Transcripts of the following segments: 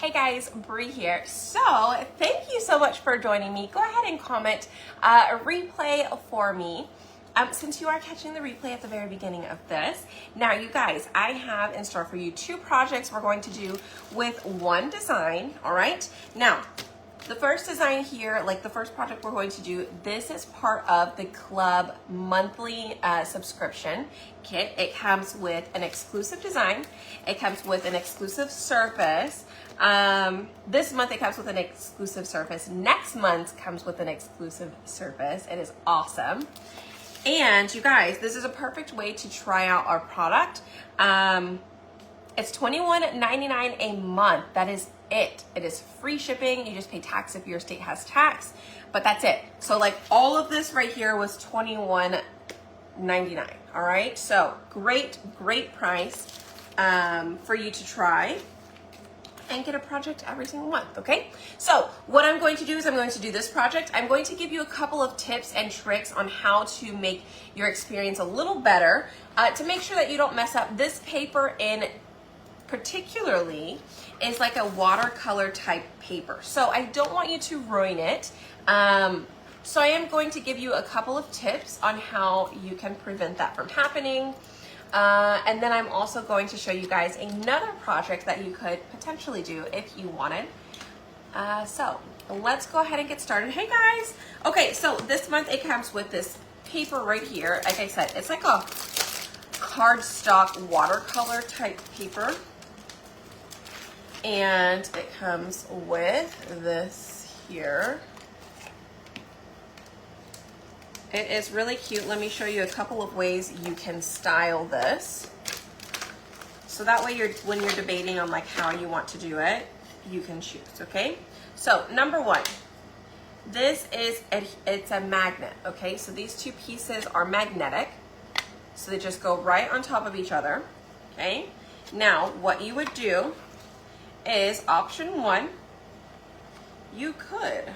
Hey guys, Bree here. So thank you so much for joining me. Go ahead and comment a replay for me. Since you are catching the replay at the very beginning of this. Now you guys, I have in store for you 2 projects we're going to do with one design, all right? Now, the first design here, like the first project we're going to do, this is part of the club monthly subscription kit. It comes with an exclusive design. It comes with an exclusive surface. This month it comes with an exclusive surface. Next month comes with an exclusive surface. It is awesome. And you guys, this is a perfect way to try out our product. It's $21.99 a month. That is it. It is free shipping. You just pay tax if your state has tax, but that's it. So like all of this right here was $21.99. All right. So great price for you to try and get a project every single month, okay? So what I'm going to do is I'm going to do this project. I'm going to give you a couple of tips and tricks on how to make your experience a little better to make sure that you don't mess up. This paper in particularly is like a watercolor type paper. So I don't want you to ruin it. So I am going to give you a couple of tips on how you can prevent that from happening. And then I'm also going to show you guys another project that you could potentially do if you wanted. So let's go ahead and get started. Hey guys. Okay, so this month it comes with this paper right here. Like I said, it's like a cardstock watercolor type paper. And it comes with this here. It is really cute. Let me show you a couple of ways you can style this. So that way when you're debating on like how you want to do it, you can choose, okay? So number 1, this is, it's a magnet, okay? So these 2 pieces are magnetic. So they just go right on top of each other, okay? Now, what you would do is option 1, you could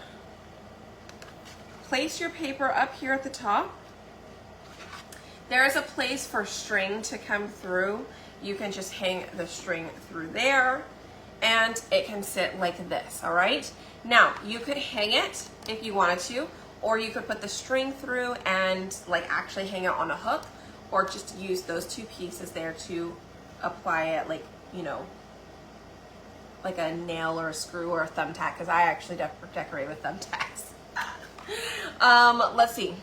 place your paper up here at the top. There is a place for string to come through. You can just hang the string through there and it can sit like this, all right? Now, you could hang it if you wanted to, or you could put the string through and like actually hang it on a hook, or just use those 2 pieces there to apply it like, you know, like a nail or a screw or a thumbtack, because I actually decorate with thumbtacks. Let's see.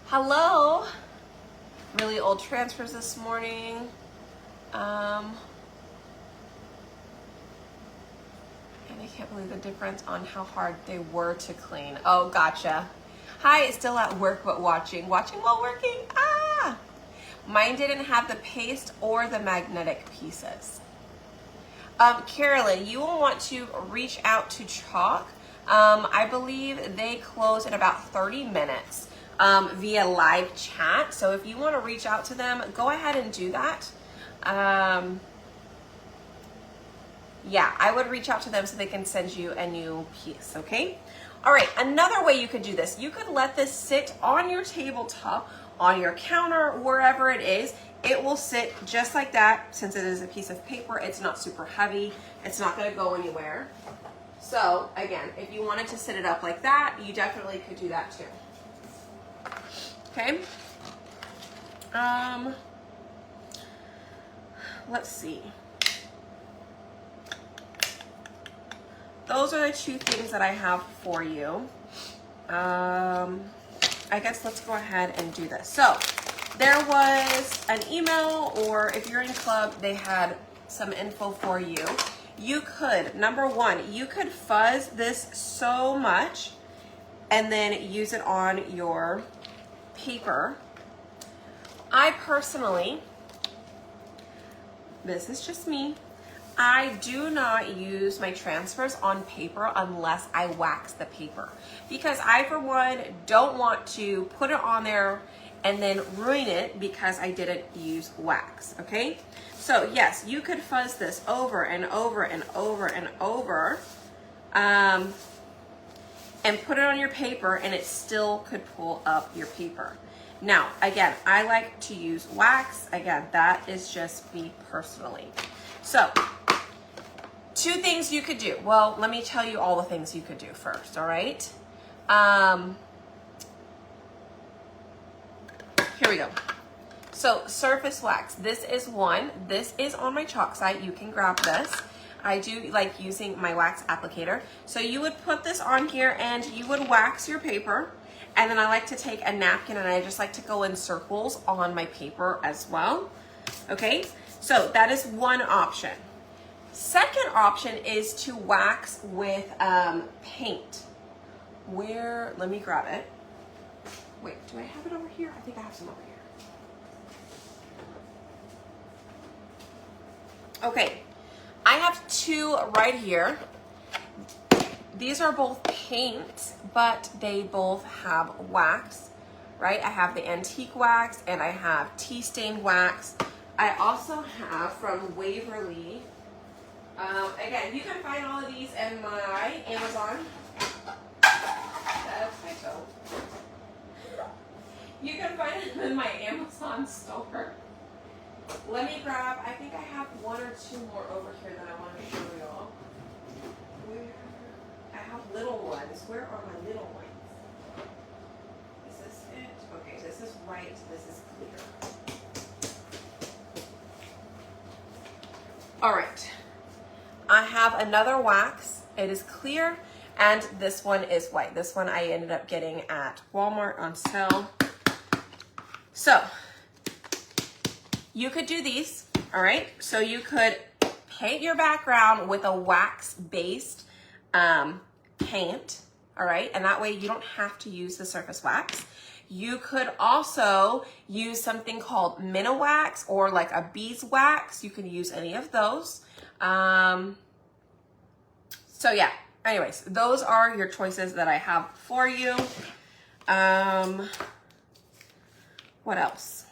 Hello. Really old transfers this morning. And I can't believe the difference on how hard they were to clean. Oh, gotcha. Hi, still at work but watching. Watching while working? Ah! Mine didn't have the paste or the magnetic pieces. Carolyn, you will want to reach out to Chalk. I believe they close in about 30 minutes via live chat. So if you want to reach out to them, go ahead and do that. Yeah, I would reach out to them so they can send you a new piece, okay? All right, another way you could do this, you could let this sit on your tabletop, on your counter, wherever it is. It will sit just like that. Since it is a piece of paper, it's not super heavy. It's not going to go anywhere. So again, if you wanted to sit it up like that, you definitely could do that too. Okay. Let's see. Those are the 2 things that I have for you. I guess let's go ahead and do this. So there was an email, or if you're in club, they had some info for you. You could, number 1, you could fuzz this so much and then use it on your paper. I personally, this is just me, I do not use my transfers on paper unless I wax the paper, because I, for one, don't want to put it on there and then ruin it because I didn't use wax, okay? So yes, you could fuzz this over and over and over and over and put it on your paper, and it still could pull up your paper. Now, again, I like to use wax. Again, that is just me personally. So 2 things you could do. Well, let me tell you all the things you could do first, all right? Here we go. So surface wax, this is one. This is on my chalk site. You can grab this. I do like using my wax applicator. So you would put this on here and you would wax your paper. And then I like to take a napkin and I just like to go in circles on my paper as well. Okay, so that is one option. Second option is to wax with paint. Let me grab it. Wait, do I have it over here? I think I have some over here. Okay, I have 2 right here. These are both paint, but they both have wax, right? I have the antique wax and I have tea stained wax. I also have from Waverly. Again, you can find all of these in my Amazon. That's my toe. You can find them in my Amazon store. Let me grab, I think I have 1 or 2 more over here that I want to show y'all. I have little ones. Where are my little ones? Is this it? Okay, this is white, this is clear. All right. I have another wax. It is clear, and this one is white. This one I ended up getting at Walmart on sale. So you could do these, all right? So you could paint your background with a wax-based paint, all right? And that way you don't have to use the surface wax. You could also use something called minnow wax or like a beeswax. You can use any of those. So yeah, anyways, those are your choices that I have for you. What else?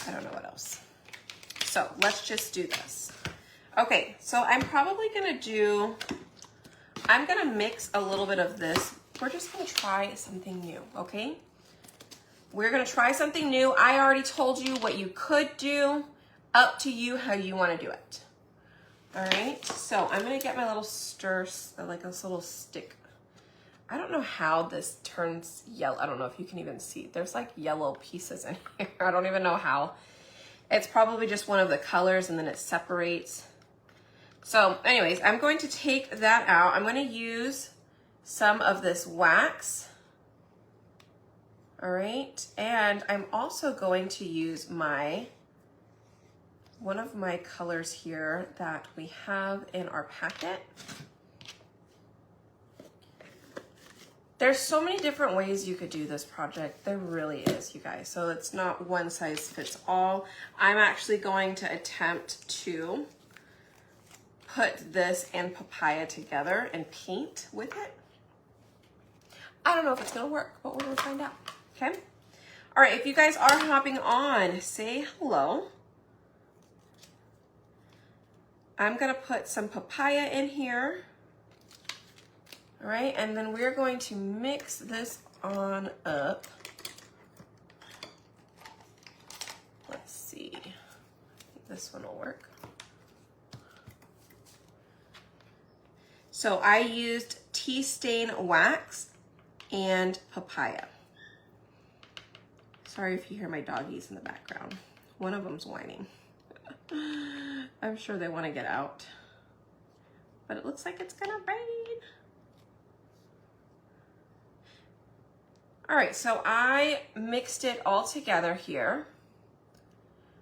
I don't know what else. So let's just do this. Okay, so I'm probably I'm gonna mix a little bit of this. We're just gonna try something new, okay? We're gonna try something new. I already told you what you could do. Up to you how you wanna do it. All right, so I'm gonna get my little like this little stick. I don't know how this turns yellow. I don't know if you can even see. There's like yellow pieces in here. I don't even know how. It's probably just one of the colors and then it separates. So anyways, I'm going to take that out. I'm gonna use some of this wax. All right, and I'm also going to use one of my colors here that we have in our packet. There's so many different ways you could do this project. There really is, you guys. So it's not one size fits all. I'm actually going to attempt to put this and papaya together and paint with it. I don't know if it's gonna work, but we're gonna find out, okay? All right, if you guys are hopping on, say hello. I'm gonna put some papaya in here. All right, and then we're going to mix this on up. Let's see, I think this one will work. So I used tea stain wax and papaya. Sorry if you hear my doggies in the background. One of them's whining. I'm sure they want to get out, but it looks like it's gonna rain. All right, so I mixed it all together here.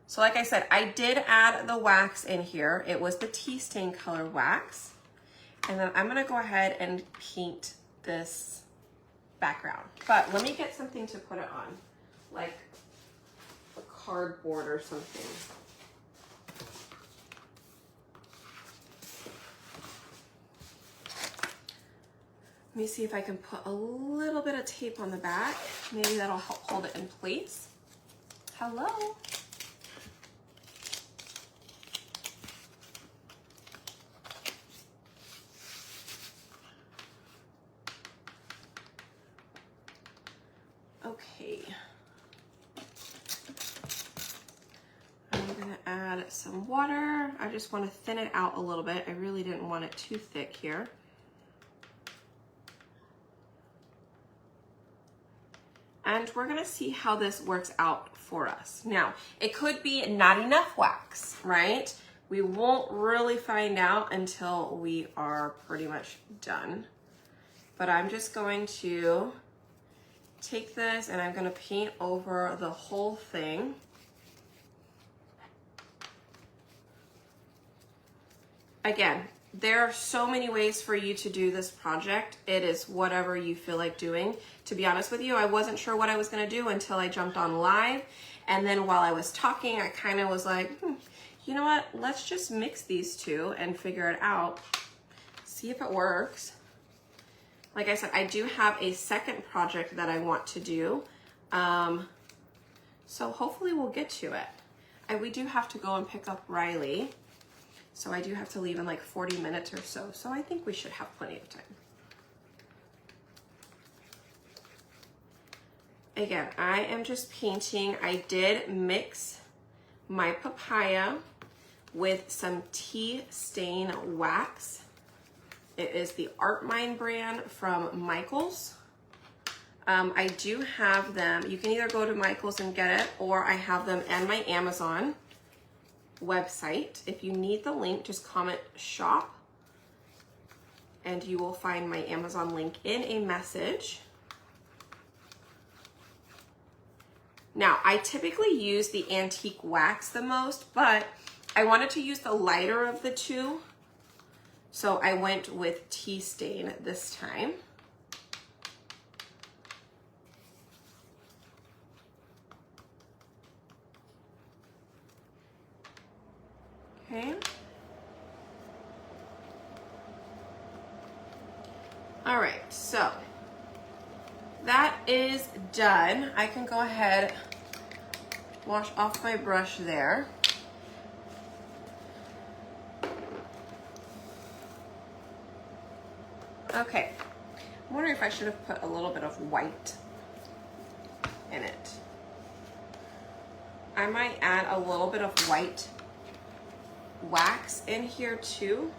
So like I said, I did add the wax in here. It was the tea stain color wax. And then I'm gonna go ahead and paint this background. But let me get something to put it on, like a cardboard or something. Let me see if I can put a little bit of tape on the back. Maybe that'll help hold it in place. Hello. Okay. I'm gonna add some water. I just want to thin it out a little bit. I really didn't want it too thick here. And we're gonna see how this works out for us. Now, it could be not enough wax, right? We won't really find out until we are pretty much done. But I'm just going to take this and I'm gonna paint over the whole thing. Again, there are so many ways for you to do this project. It is whatever you feel like doing. To be honest with you, I wasn't sure what I was gonna do until I jumped on live. And then while I was talking, I kind of was like, you know what? Let's just mix these two and figure it out. See if it works. Like I said, I do have a second project that I want to do. So hopefully we'll get to it. We do have to go and pick up Riley. So I do have to leave in like 40 minutes or so. So I think we should have plenty of time. Again, I am just painting. I did mix my papaya with some tea stain wax. It is the Art Mine brand from Michaels. I do have them. You can either go to Michaels and get it, or I have them on my Amazon website. If you need the link, just comment shop and you will find my Amazon link in a message. Now, I typically use the antique wax the most, but I wanted to use the lighter of the two, so I went with tea stain this time. Okay. All right, so that is done. I can go ahead, wash off my brush there. Okay, I'm wondering if I should have put a little bit of white in it. I might add a little bit of white wax in here too.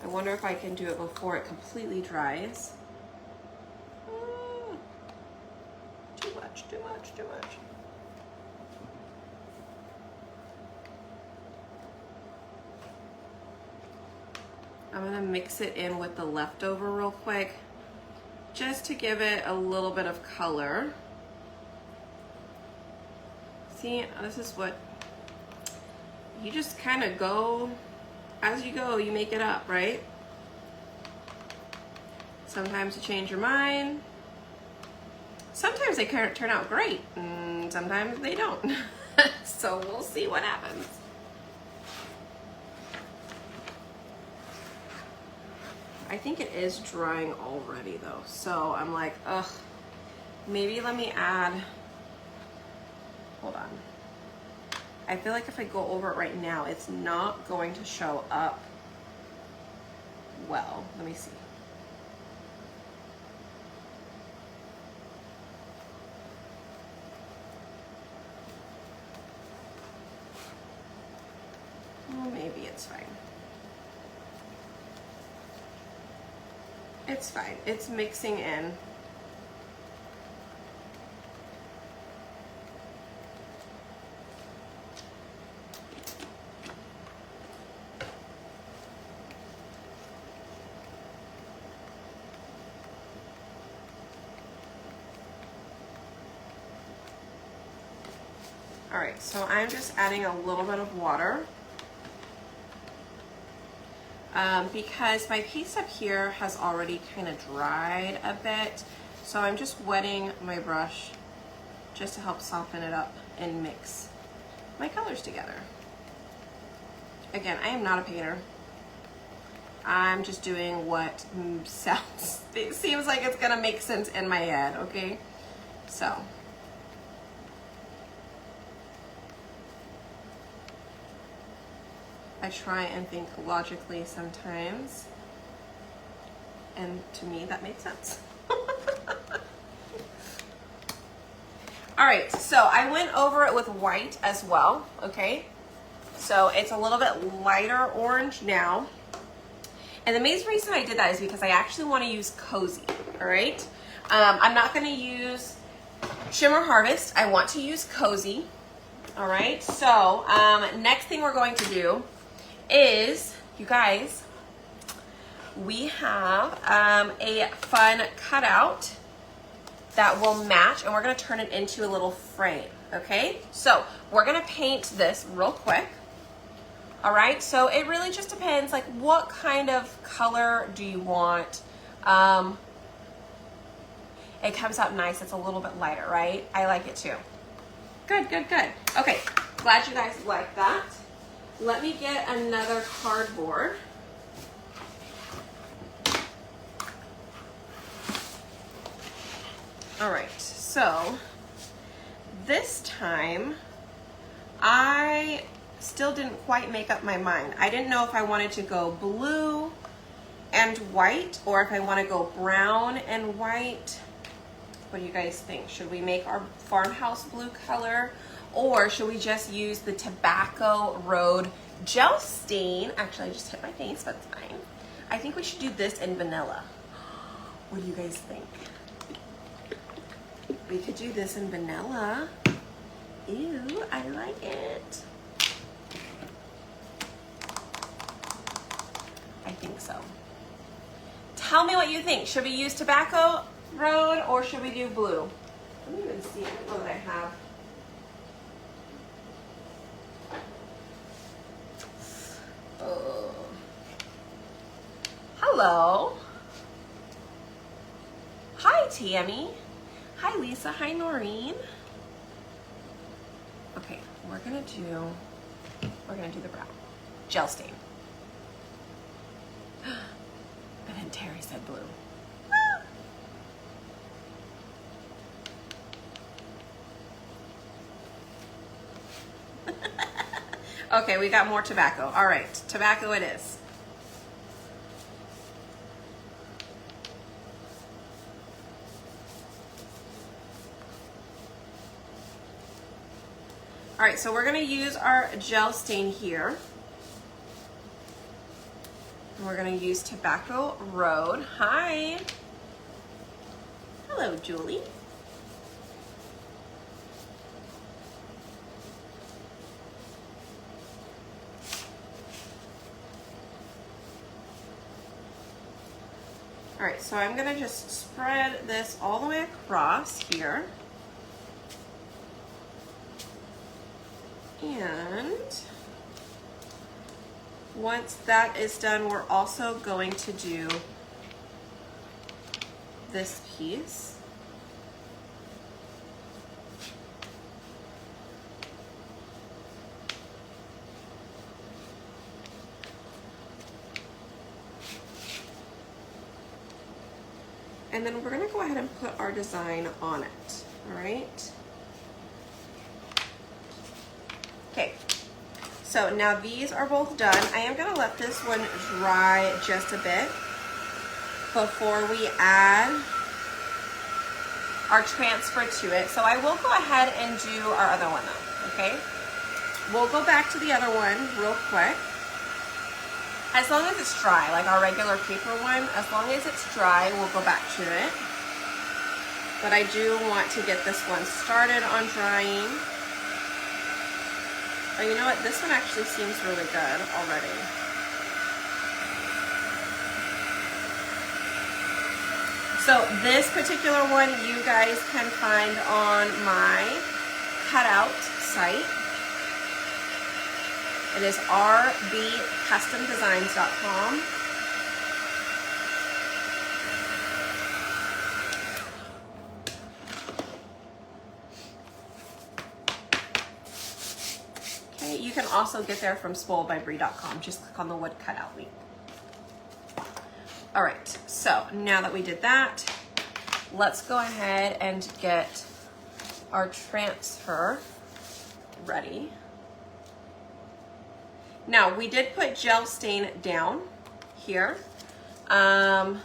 I wonder if I can do it before it completely dries. Too much, too much, too much. I'm gonna mix it in with the leftover real quick, just to give it a little bit of color. See, this is what, you just kind of go, as you go, you make it up, right? Sometimes you change your mind. Sometimes they turn out great, and sometimes they don't. So we'll see what happens. I think it is drying already though. So I'm like, ugh, maybe let me add, hold on. I feel like if I go over it right now, it's not going to show up well. Let me see. Well, maybe it's fine. It's fine. It's mixing in. All right, so I'm just adding a little bit of water. Because my paste up here has already kind of dried a bit, so I'm just wetting my brush just to help soften it up and mix my colors together. Again, I am not a painter. I'm just doing what sounds, it seems like it's gonna make sense in my head, okay? So. I try and think logically sometimes, and to me that makes sense. All right, so I went over it with white as well, okay? So it's a little bit lighter orange now. And the main reason I did that is because I actually want to use Cozy, all right? I'm not going to use Shimmer Harvest. I want to use Cozy, all right? So next thing we're going to do is, you guys, we have a fun cutout that will match, and we're going to turn it into a little frame, okay? So we're going to paint this real quick. All right, so it really just depends, like what kind of color do you want? It comes out nice, it's a little bit lighter, right? I like it too. Good, good, good. Okay, glad you guys like that. Let me get another cardboard. All right, so this time I still didn't quite make up my mind. I didn't know if I wanted to go blue and white or if I want to go brown and white. What do you guys think? Should we make our farmhouse blue color, or should we just use the Tobacco Road gel stain? Actually, I just hit my face, but it's fine. I think we should do this in vanilla. What do you guys think? We could do this in vanilla. Ew, I like it. I think so. Tell me what you think. Should we use Tobacco Road or should we do blue? Let me even see what I have. Oh. Hello. Hi, Tammy. Hi, Lisa. Hi, Noreen. Okay, we're gonna do the brown gel stain. And then Terry said blue. Okay, we got more tobacco. All right, tobacco it is. All right, so we're gonna use our gel stain here. And we're gonna use Tobacco Road. Hi. Hello, Julie. All right, so I'm gonna just spread this all the way across here. And once that is done, we're also going to do this piece. And then we're gonna go ahead and put our design on it, all right? Okay, so now these are both done. I am gonna let this one dry just a bit before we add our transfer to it. So I will go ahead and do our other one though, okay? We'll go back to the other one real quick. As long as it's dry, like our regular paper one, as long as it's dry, we'll go back to it. But I do want to get this one started on drying. Oh, you know what? This one actually seems really good already. So this particular one you guys can find on my cutout site. It is rbcustomdesigns.com. Okay, you can also get there from spoiledbybrie.com. Just click on the wood cutout link. All right, so now that we did that, let's go ahead and get our transfer ready. Now, we did put gel stain down here. And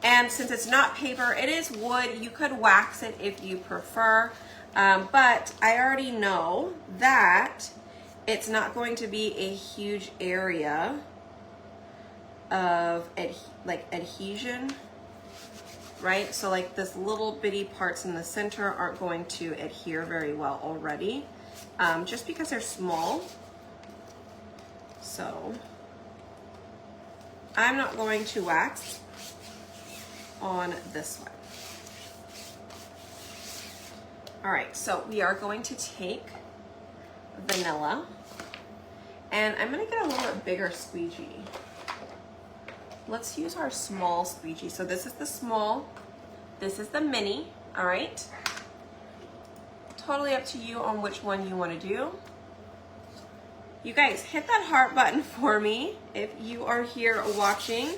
And since it's not paper, it is wood. You could wax it if you prefer. But I already know that it's not going to be a huge area of adhesion, right? So like this little bitty parts in the center aren't going to adhere very well already, just because they're small. So I'm not going to wax on this one. All right, so we are going to take vanilla, and I'm gonna get a little bit bigger squeegee. Let's use our small squeegee. So this is the small, this is the mini, all right? Totally up to you on which one you wanna do. You guys, hit that heart button for me if you are here watching.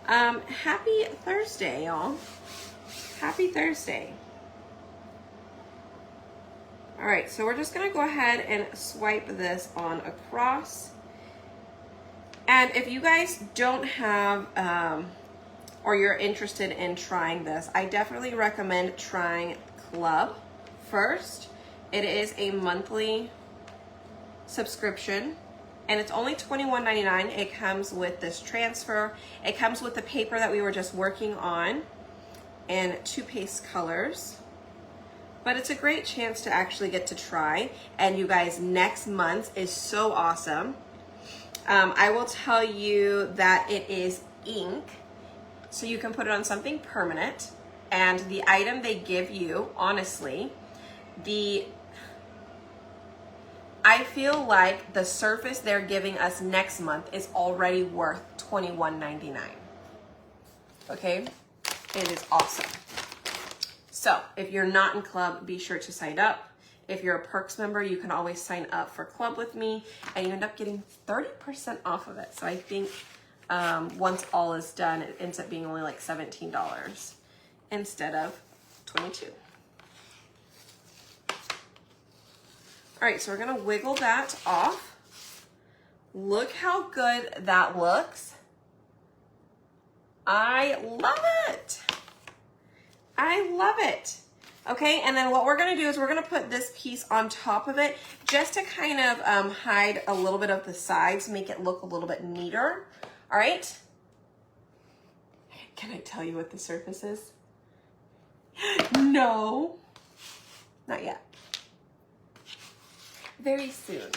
Happy Thursday, y'all. Happy Thursday. All right, so we're just gonna go ahead and swipe this on across. And if you guys don't have, or you're interested in trying this, I definitely recommend trying Club first. It is a monthly subscription, and it's only $21.99. It comes with this transfer. It comes with the paper that we were just working on and 2 paste colors. But it's a great chance to actually get to try. And you guys, next month is so awesome. I will tell you that it is ink, so you can put it on something permanent. And the item they give you, honestly, I feel like the surface they're giving us next month is already worth $21.99. Okay, it is awesome. So if you're not in Club, be sure to sign up. If you're a Perks member, you can always sign up for Club with me, and you end up getting 30% off of it. So I think once all is done, it ends up being only like $17 instead of $22. All right, so we're gonna wiggle that off. Look how good that looks. I love it. I love it. Okay, and then what we're gonna do is we're gonna put this piece on top of it just to kind of hide a little bit of the sides, make it look a little bit neater. All right. Can I tell you what the surface is? No, not yet. Very soon.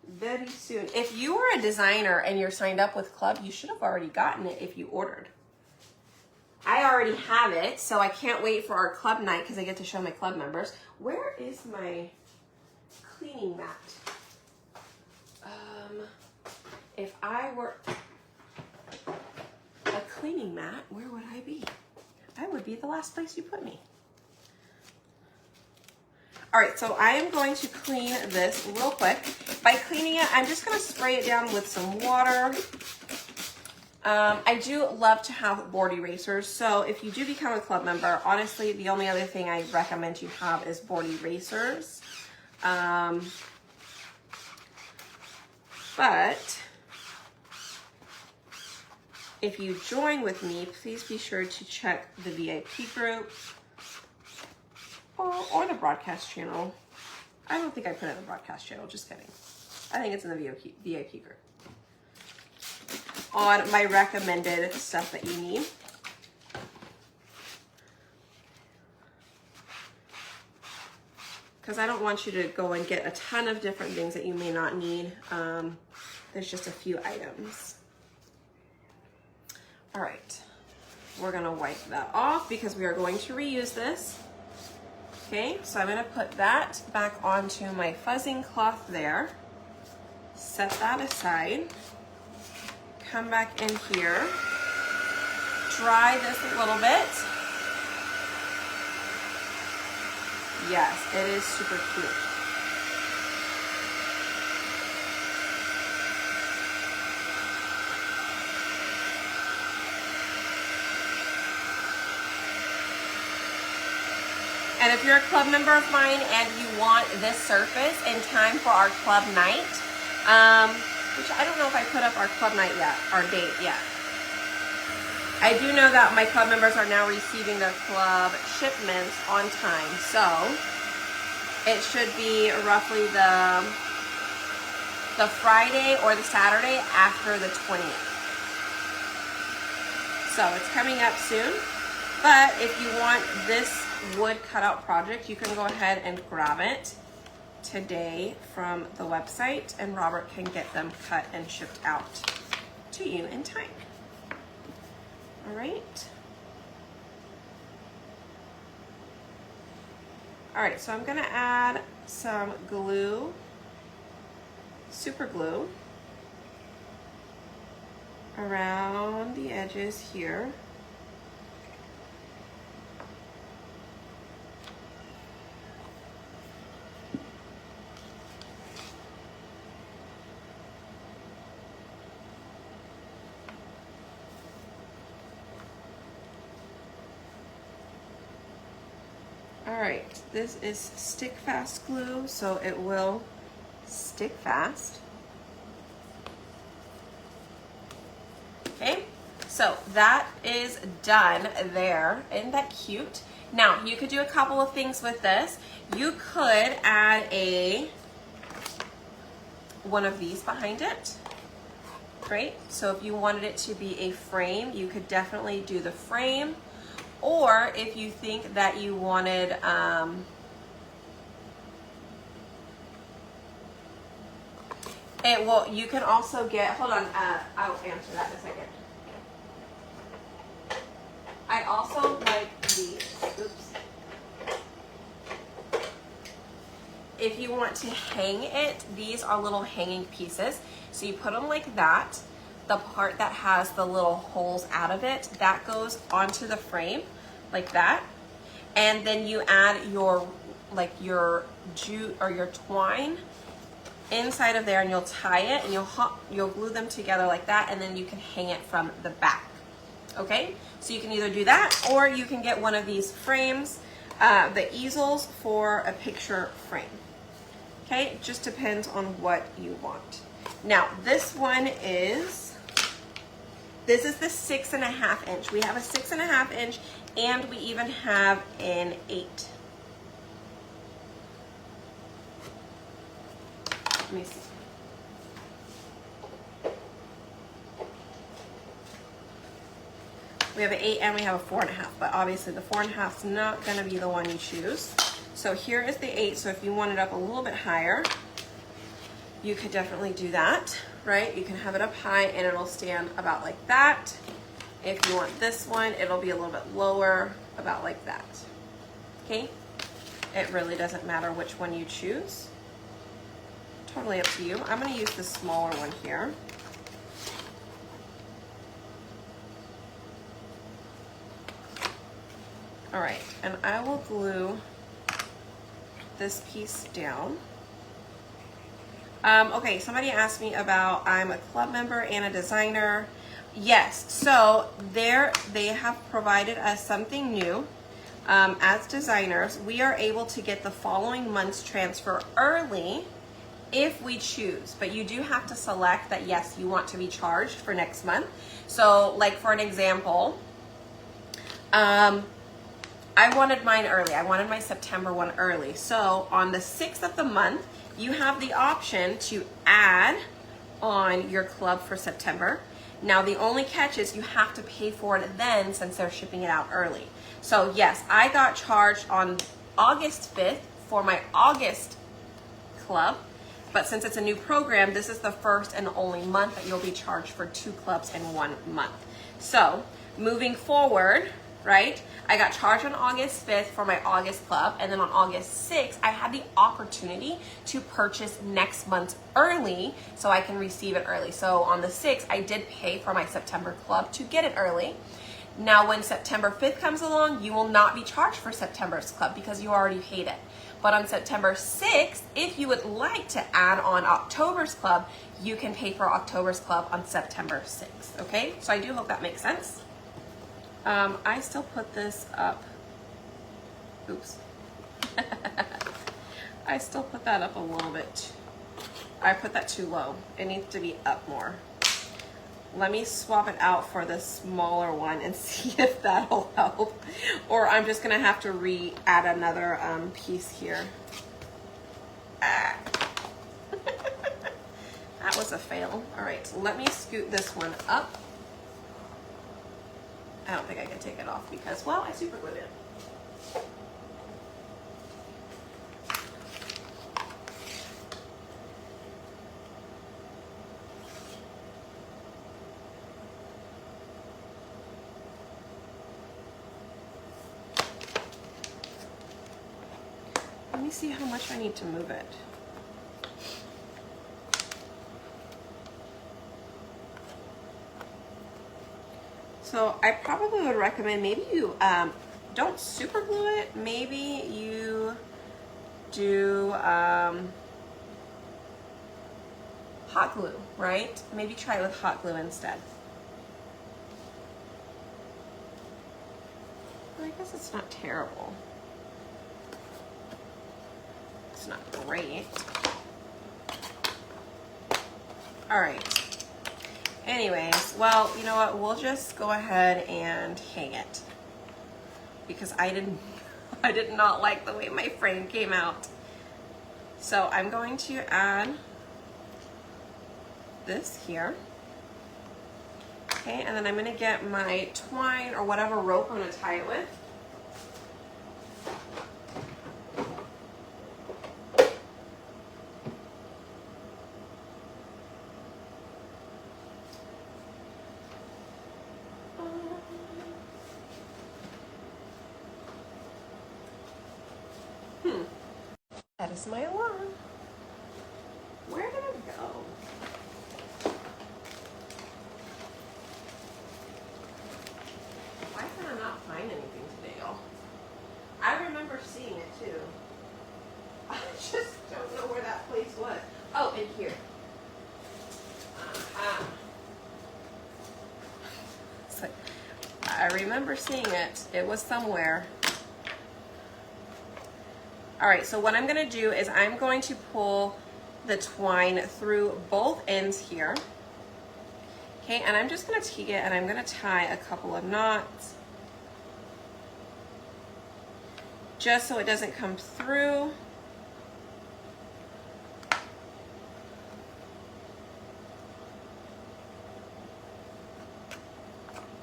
Very soon. If you are a designer and you're signed up with Club, you should have already gotten it if you ordered. I already have it, so I can't wait for our Club night because I get to show my Club members. Where is my cleaning mat? If I were a cleaning mat, where would I be? I would be the last place you put me. All right, so I am going to clean this real quick. By cleaning it, I'm just gonna spray it down with some water. I do love to have board erasers, so if you do become a Club member, honestly, the only other thing I recommend you have is board erasers. But if you join with me, please be sure to check the VIP group or the broadcast channel. I don't think I put it in the broadcast channel, just kidding. I think it's in the VIP group. On my recommended stuff that you need. Because I don't want you to go and get a ton of different things that you may not need. There's just a few items. All right, we're gonna wipe that off because we are going to reuse this. Okay, so I'm gonna put that back onto my fuzzing cloth there. Set that aside. Come back in here. Dry this a little bit. Yes, it is super cute. And if you're a Club member of mine and you want this surface in time for our Club night, which I don't know if I put up our Club night yet, our date yet. I do know that my club members are now receiving their club shipments on time, so it should be roughly the Friday or the Saturday after the 20th. So it's coming up soon, but if you want this wood cutout project, you can go ahead and grab it today from the website, and Robert can get them cut and shipped out to you in time. All right. All right, so I'm gonna add some glue, super glue, around the edges here. All right, this is stick fast glue, so it will stick fast. Okay, so that is done there. Isn't that cute? Now, you could do a couple of things with this. You could add one of these behind it, right? So if you wanted it to be a frame, you could definitely do the frame. Or if you think that you wanted, you can also get, hold on, I'll answer that in a second. I also like these, oops. If you want to hang it, these are little hanging pieces. So you put them like that. The part that has the little holes out of it, that goes onto the frame like that. And then you add your jute or your twine inside of there, and you'll tie it and you'll glue them together like that, and then you can hang it from the back. Okay, so you can either do that, or you can get one of these frames, the easels for a picture frame. Okay, it just depends on what you want. Now this one is, this is the 6.5 inch. We have a 6.5 inch, and we even have an 8. Let me see. We have an 8 and we have a 4.5, but obviously the 4.5 is not gonna be the one you choose. So here is the 8, so if you want it up a little bit higher, you could definitely do that, right? You can have it up high and it'll stand about like that. If you want this one, it'll be a little bit lower, about like that, okay? It really doesn't matter which one you choose. Totally up to you. I'm gonna use the smaller one here. All right, and I will glue this piece down. Okay, somebody asked me about, I'm a club member and a designer. Yes, so they have provided us something new. As designers, we are able to get the following month's transfer early if we choose, but you do have to select that, yes, you want to be charged for next month. So like for an example, I wanted mine early. I wanted my September one early. So on the 6th of the month, you have the option to add on your club for September. Now the only catch is you have to pay for it then, since they're shipping it out early. So yes, I got charged on August 5th for my August club, but since it's a new program, this is the first and only month that you'll be charged for 2 clubs in 1 month. So moving forward, right, I got charged on August 5th for my August club, and then on August 6th, I had the opportunity to purchase next month early so I can receive it early. So on the 6th, I did pay for my September club to get it early. Now when September 5th comes along, you will not be charged for September's club because you already paid it. But on September 6th, if you would like to add on October's club, you can pay for October's club on September 6th, okay? So I do hope that makes sense. I still put this up, oops. I still put that up a little bit. I put that too low. It needs to be up more. let me swap it out for the smaller one and see if that'll help. Or I'm just gonna have to add another piece here. Ah. That was a fail. All right, so let me scoot this one up. I don't think I can take it off because, well, I super glued it. Let me see how much I need to move it. So I probably would recommend maybe you don't super glue it. Maybe you do hot glue, right? Maybe try it with hot glue instead. Well, I guess it's not terrible. It's not great. All right. Anyways, well, you know what? We'll just go ahead and hang it because I did not like the way my frame came out. So I'm going to add this here. Okay, and then I'm going to get my twine or whatever rope I'm going to tie it with. That is my alarm. Where did it go? Why can I not find anything today, y'all? I remember seeing it too. I just don't know where that place was. Oh, in here. So, I remember seeing it. It was somewhere. All right, so what I'm gonna do is I'm going to pull the twine through both ends here. Okay, and I'm just gonna take it and I'm gonna tie a couple of knots just so it doesn't come through.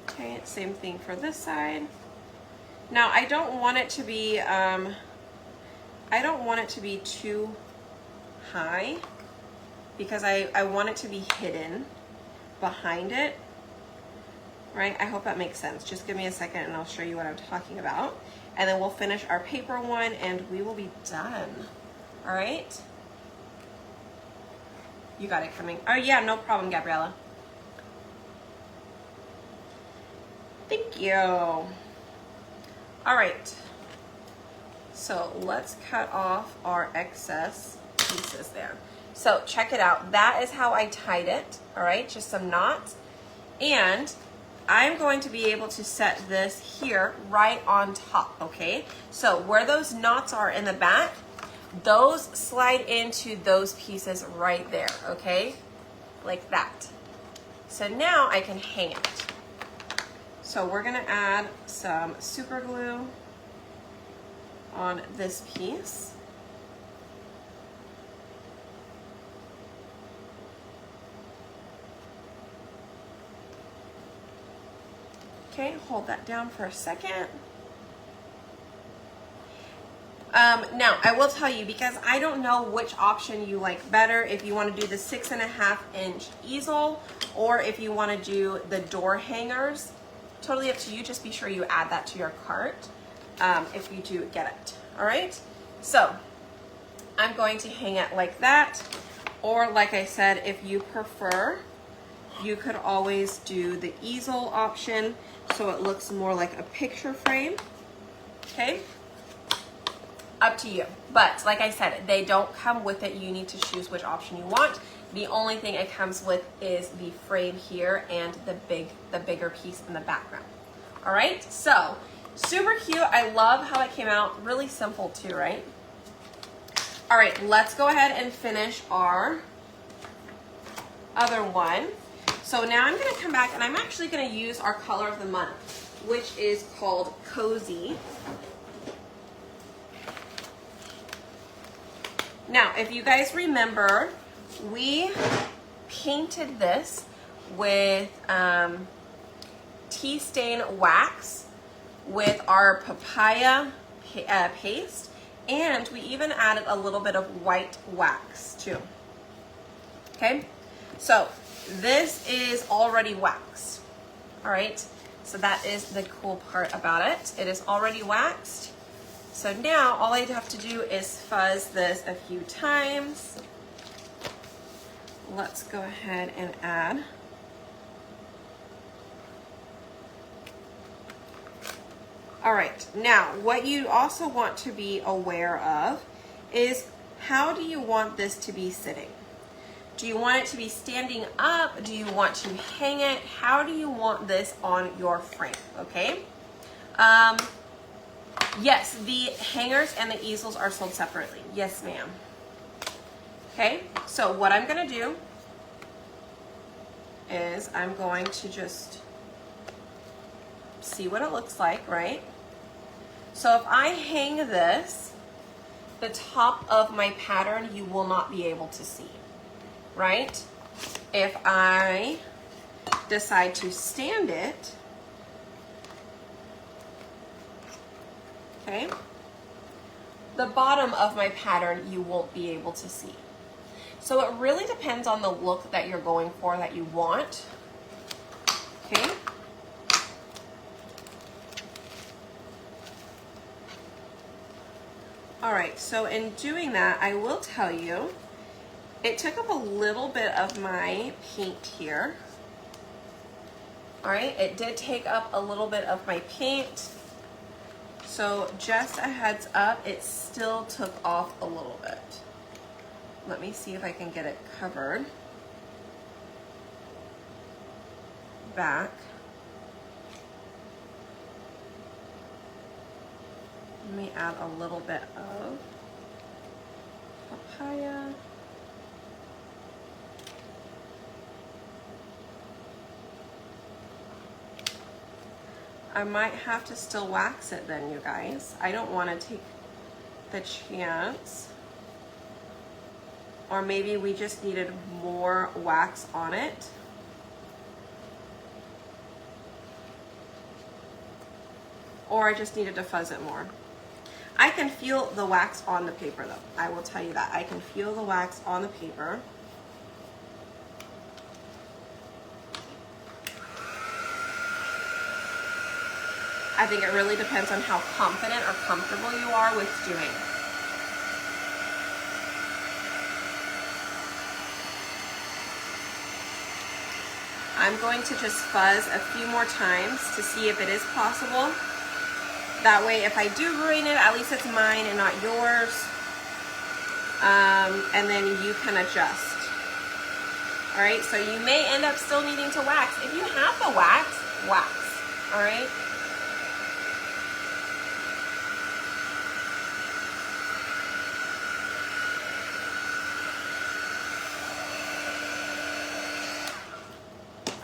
Okay, same thing for this side. Now I don't want it to be too high because I want it to be hidden behind it, right? I hope that makes sense. Just give me a second and I'll show you what I'm talking about. And then we'll finish our paper one and we will be done. All right? You got it coming. Oh yeah, no problem, Gabriella. Thank you. All right. So let's cut off our excess pieces there. So check it out. That is how I tied it. All right, just some knots. And I'm going to be able to set this here right on top, okay? So where those knots are in the back, those slide into those pieces right there, okay? Like that. So now I can hang it. So we're gonna add some super glue on this piece. Okay, hold that down for a second. Now, I will tell you, because I don't know which option you like better, if you want to do the 6.5-inch easel or if you want to do the door hangers. Totally up to you. Just be sure you add that to your cart if you do get it. All right, so I'm going to hang it like that, or like I said, if you prefer, you could always do the easel option so it looks more like a picture frame. Okay, up to you. But like I said, they don't come with it. You need to choose which option you want. The only thing it comes with is the frame here and the bigger piece in the background. All right, so super cute. I love how it came out. Really simple too, right? All right, let's go ahead and finish our other one. So now I'm gonna come back and I'm actually gonna use our color of the month, which is called Cozy. Now, if you guys remember, we painted this with tea stain wax with our papaya paste, and we even added a little bit of white wax too. Okay, so this is already waxed. All right, so that is the cool part about it. It is already waxed. So now all I have to do is fuzz this a few times. Let's go ahead and add. All right, now what you also want to be aware of is how do you want this to be sitting? Do you want it to be standing up? Do you want to hang it? How do you want this on your frame, okay? Yes, the hangers and the easels are sold separately. Yes, ma'am. Okay, so what I'm gonna do is I'm going to just see what it looks like, right? So if I hang this, the top of my pattern you will not be able to see, right? If I decide to stand it, okay, the bottom of my pattern you won't be able to see. So it really depends on the look that you're going for, that you want, okay? All right, so in doing that, I will tell you, it took up a little bit of my paint here. All right, it did take up a little bit of my paint. So just a heads up, it still took off a little bit. Let me see if I can get it covered back. Let me add a little bit of papaya. I might have to still wax it then, you guys. I don't want to take the chance. Or maybe we just needed more wax on it. Or I just needed to fuzz it more. I can feel the wax on the paper though. I will tell you that. I can feel the wax on the paper. I think it really depends on how confident or comfortable you are with doing. I'm going to just fuzz a few more times to see if it is possible. That way, if I do ruin it, at least it's mine and not yours. And then you can adjust. All right, so you may end up still needing to wax. If you have the wax, wax, all right?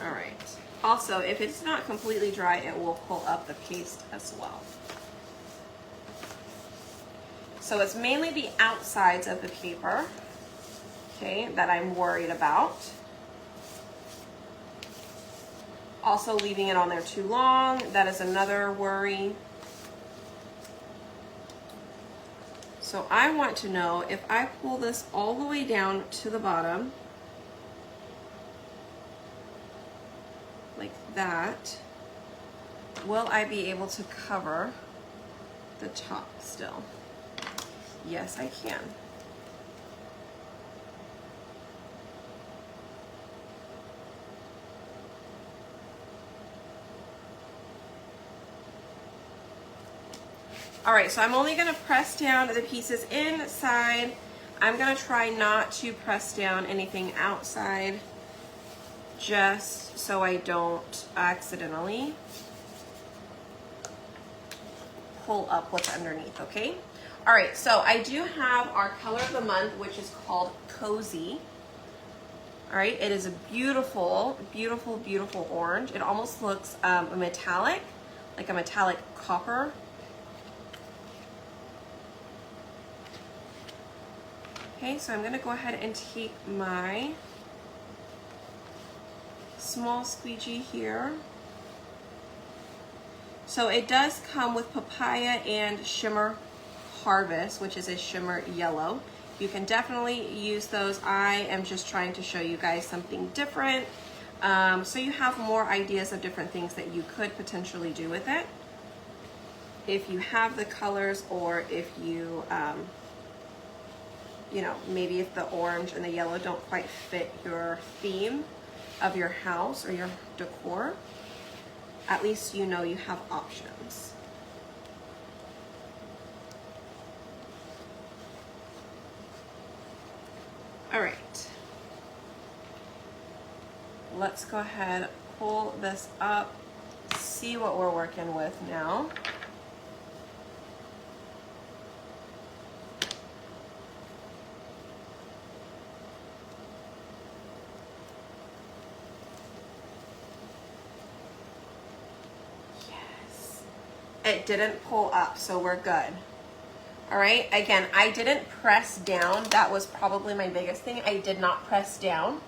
All right. Also, if it's not completely dry, it will pull up the paste as well. So it's mainly the outsides of the paper, okay, that I'm worried about. Also leaving it on there too long, that is another worry. So I want to know if I pull this all the way down to the bottom, like that, will I be able to cover the top still? Yes, I can. All right, so I'm only gonna press down the pieces inside. I'm gonna try not to press down anything outside, just so I don't accidentally pull up what's underneath, okay? All right, so I do have our color of the month, which is called Cozy. All right, it is a beautiful, beautiful, beautiful orange. It almost looks metallic, like a metallic copper. Okay, so I'm gonna go ahead and take my small squeegee here. So it does come with papaya and shimmer harvest, which is a shimmer yellow. You can definitely use those. I am just trying to show you guys something different. So you have more ideas of different things that you could potentially do with it. If you have the colors, or if you, you know, maybe if the orange and the yellow don't quite fit your theme of your house or your decor, at least you know you have options. All right, let's go ahead, pull this up, see what we're working with now. Yes, it didn't pull up, so we're good. All right, again, I didn't press down. That was probably my biggest thing. I did not press down.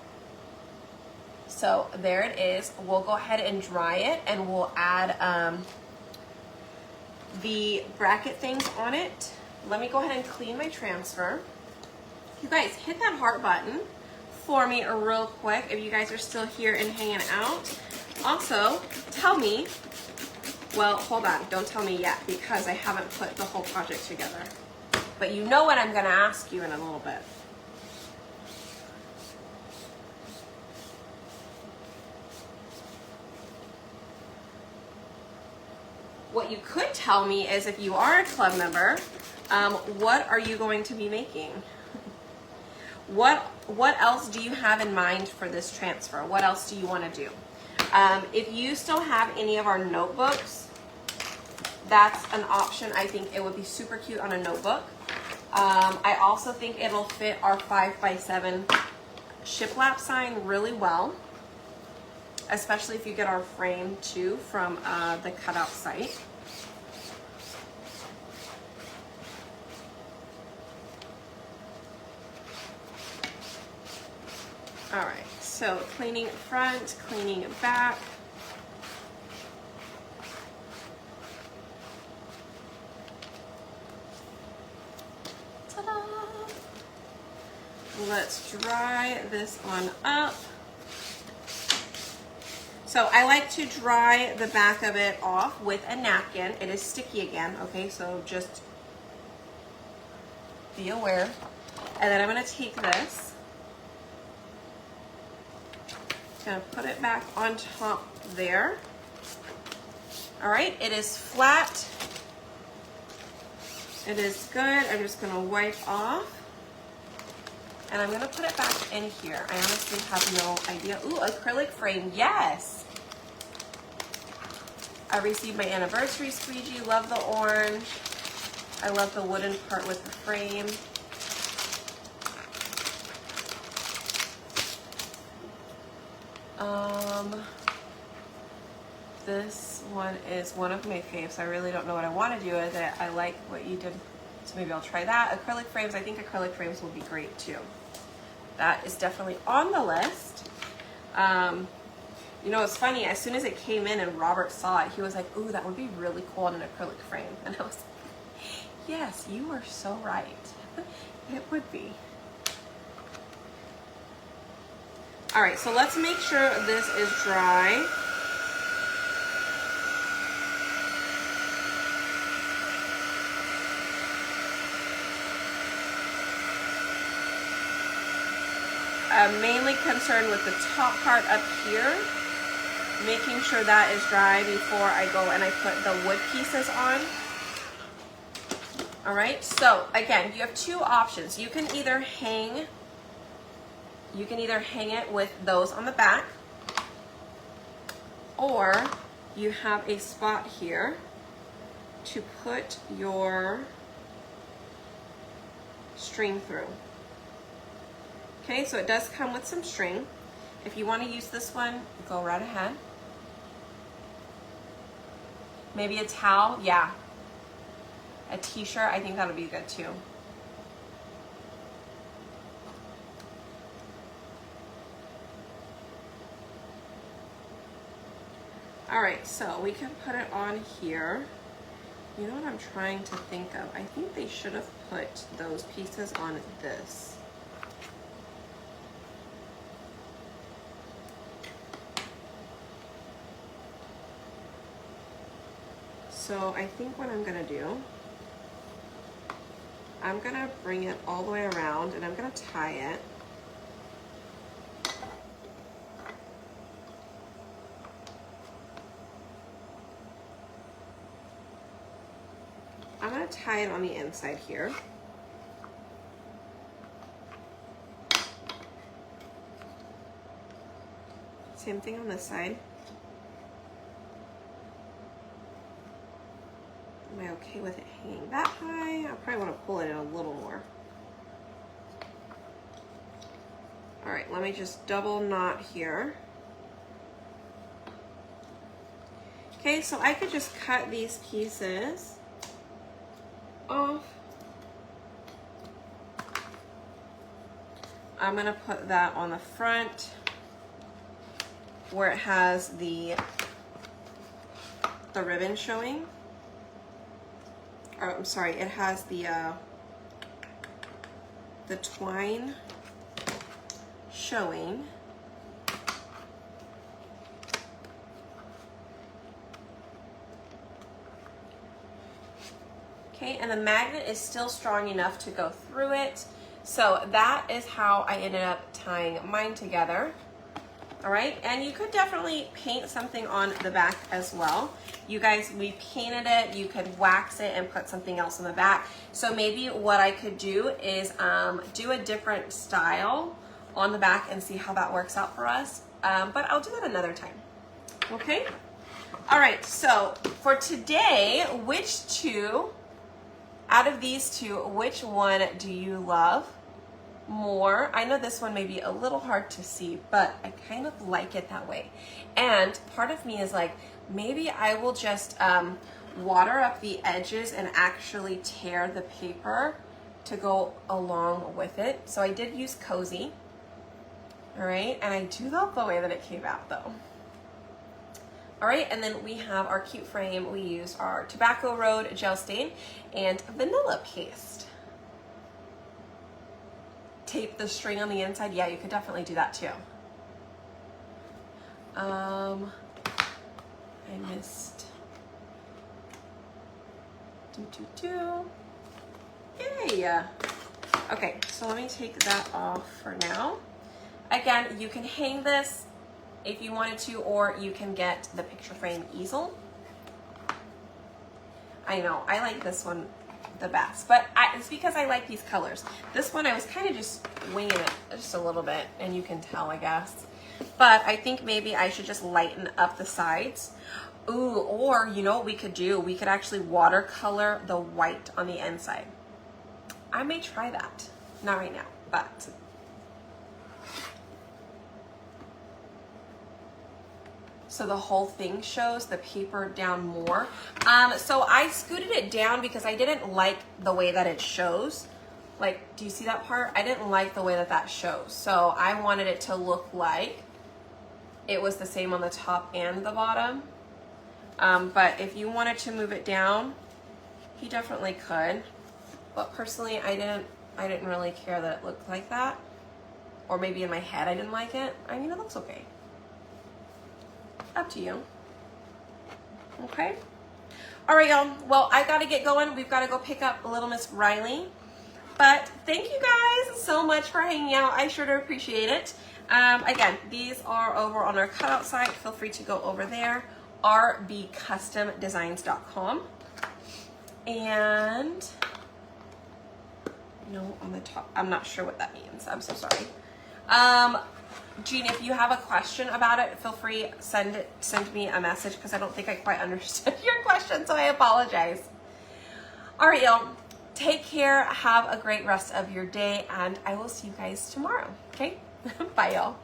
So there it is. We'll go ahead and dry it, and we'll add the bracket things on it. Let me go ahead and clean my transfer. You guys, hit that heart button for me real quick if you guys are still here and hanging out. Also, tell me, well, hold on, don't tell me yet because I haven't put the whole project together. But you know what I'm gonna ask you in a little bit. What you could tell me is, if you are a club member, what are you going to be making? What else do you have in mind for this transfer? What else do you want to do? If you still have any of our notebooks, that's an option. I think it would be super cute on a notebook. I also think it'll fit our 5x7 shiplap sign really well, especially if you get our frame too from the cutout site. All right, so cleaning front, cleaning back. Ta-da! Let's dry this one up. So I like to dry the back of it off with a napkin. It is sticky again, okay? So just be aware. And then I'm gonna take this, gonna put it back on top there. All right, it is flat. It is good. I'm just gonna wipe off. And I'm gonna put it back in here. I honestly have no idea. Ooh, acrylic frame, yes. I received my anniversary squeegee, love the orange. I love the wooden part with the frame. This one is one of my faves. I really don't know what I want to do with it. I like what you did, so maybe I'll try that. Acrylic frames, I think acrylic frames will be great too. That is definitely on the list. You know, it's funny, as soon as it came in and Robert saw it, he was like, ooh, that would be really cool in an acrylic frame. And I was like, yes, you are so right. It would be. All right, so let's make sure this is dry. I'm mainly concerned with the top part up here, making sure that is dry before I go and I put the wood pieces on. All right, so again, you have two options. You can either hang it with those on the back, or you have a spot here to put your string through. Okay, so it does come with some string. If you want to use this one, go right ahead. Maybe a towel, yeah. A t-shirt, I think that'll be good too. All right, so we can put it on here. You know what I'm trying to think of? I think they should have put those pieces on this. So I think what I'm gonna do, I'm gonna bring it all the way around and I'm gonna tie it. I'm gonna tie it on the inside here. Same thing on this side. Am I okay with it hanging that high? I probably want to pull it in a little more. All right, let me just double knot here. Okay, so I could just cut these pieces off. I'm gonna put that on the front where it has the ribbon showing. Or, I'm sorry, it has the twine showing. Okay, and the magnet is still strong enough to go through it. So that is how I ended up tying mine together. All right, and you could definitely paint something on the back as well. You guys, we painted it, you could wax it and put something else on the back. So maybe what I could do is do a different style on the back and see how that works out for us. But I'll do that another time, okay? All right, so for today, which two, out of these two, which one do you love more? I know this one may be a little hard to see, but I kind of like it that way. And part of me is like, maybe I will just water up the edges and actually tear the paper to go along with it. So I did use Cozy, all right? And I do love the way that it came out though. All right, and then we have our cute frame. We used our Tobacco Road gel stain and vanilla paste. Tape the string on the inside. Yeah, you could definitely do that too. I missed. Yay! Okay, so let me take that off for now. Again, you can hang this if you wanted to, or you can get the picture frame easel. I know, I like this one the best, but it's because I like these colors. This one I was kind of just winging it just a little bit, and you can tell, I guess. But I think maybe I should just lighten up the sides. Ooh, or you know what we could do? We could actually watercolor the white on the inside. I may try that. Not right now, but so the whole thing shows the paper down more. So I scooted it down because I didn't like the way that it shows. Like, do you see that part? I didn't like the way that that shows. So I wanted it to look like it was the same on the top and the bottom. But if you wanted to move it down, you definitely could. But personally, I didn't really care that it looked like that. Or maybe in my head I didn't like it. I mean, it looks okay. Up to you. Okay. All right, y'all. Well, I gotta get going. We've got to go pick up little Miss Riley. But thank you guys so much for hanging out. I sure do appreciate it. Again, these are over on our cutout site. Feel free to go over there. rbcustomdesigns.com. And no, on the top. I'm not sure what that means. I'm so sorry. Jean, if you have a question about it, feel free, send me a message because I don't think I quite understood your question, so I apologize. All right, y'all. take care, have a great rest of your day, and I will see you guys tomorrow. Okay? Bye, y'all.